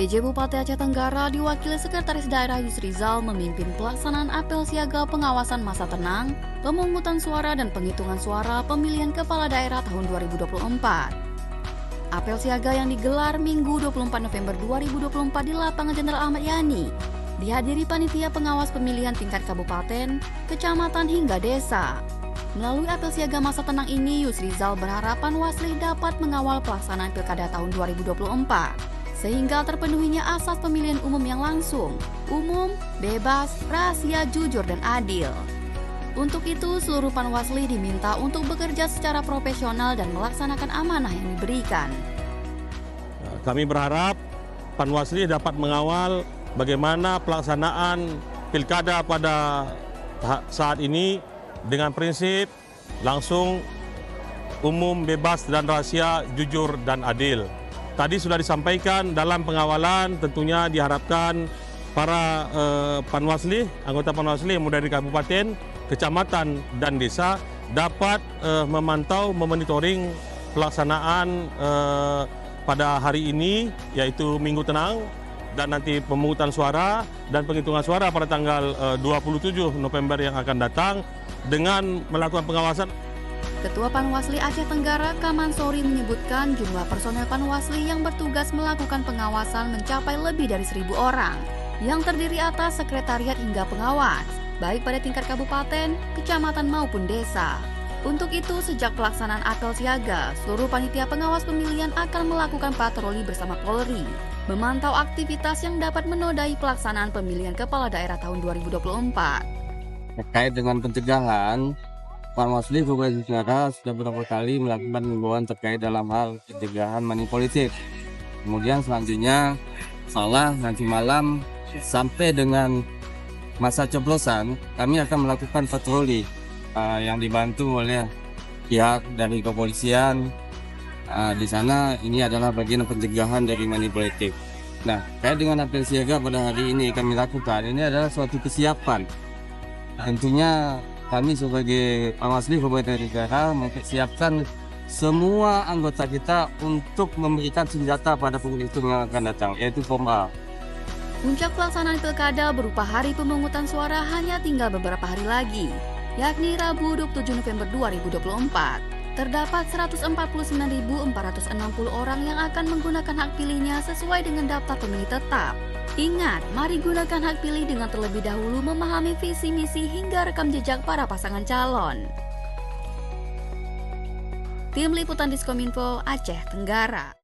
PJ Bupati Aceh Tenggara diwakili Sekretaris Daerah Yusrizal memimpin pelaksanaan apel siaga pengawasan masa tenang, pemungutan suara dan penghitungan suara pemilihan kepala daerah tahun 2024. Apel siaga yang digelar Minggu 24 November 2024 di Lapangan Jenderal Ahmad Yani dihadiri panitia pengawas pemilihan tingkat kabupaten, kecamatan hingga desa. Melalui apel siaga masa tenang ini, Yusrizal berharap Panwasli dapat mengawal pelaksanaan Pilkada tahun 2024 sehingga terpenuhinya asas pemilihan umum yang langsung, umum, bebas, rahasia, jujur, dan adil. Untuk itu, seluruh Panwasli diminta untuk bekerja secara profesional dan melaksanakan amanah yang diberikan. Kami berharap Panwasli dapat mengawal bagaimana pelaksanaan Pilkada pada saat ini dengan prinsip langsung, umum, bebas, dan rahasia, jujur, dan adil. Tadi sudah disampaikan dalam pengawalan tentunya diharapkan para Panwasli, anggota Panwasli yang dari kabupaten, kecamatan, dan desa dapat memantau, memonitoring pelaksanaan pada hari ini, yaitu Minggu Tenang, dan nanti pemungutan suara dan penghitungan suara pada tanggal 27 November yang akan datang dengan melakukan pengawasan. Ketua Panwasli Aceh Tenggara, Kaman Sori, menyebutkan jumlah personel Panwasli yang bertugas melakukan pengawasan mencapai lebih dari 1.000 orang, yang terdiri atas sekretariat hingga pengawas, baik pada tingkat kabupaten, kecamatan maupun desa. Untuk itu, sejak pelaksanaan apel siaga, seluruh panitia pengawas pemilihan akan melakukan patroli bersama Polri, memantau aktivitas yang dapat menodai pelaksanaan pemilihan kepala daerah tahun 2024. Terkait dengan pencegahan, Panwasli Kabupaten Tenggara sudah beberapa kali melakukan himbauan terkait dalam hal pencegahan money politik. Kemudian selanjutnya, salah nanti malam sampai dengan masa coblosan, kami akan melakukan patroli yang dibantu oleh pihak dari kepolisian. Di sana ini adalah bagian pencegahan dari money politik. Nah, terkait dengan apel siaga pada hari ini kami lakukan, ini adalah suatu kesiapan. Tentunya kami sebagai Panwasli Kabupaten Tenggara mempersiapkan semua anggota kita untuk memberikan senjata pada penghitung yang akan datang, yaitu form A. Puncak pelaksanaan pilkada berupa hari pemungutan suara hanya tinggal beberapa hari lagi, yakni Rabu 27 November 2024. Terdapat 149.460 orang yang akan menggunakan hak pilihnya sesuai dengan daftar pemilih tetap. Ingat, mari gunakan hak pilih dengan terlebih dahulu memahami visi misi hingga rekam jejak para pasangan calon. Tim Liputan Diskominfo Aceh Tenggara.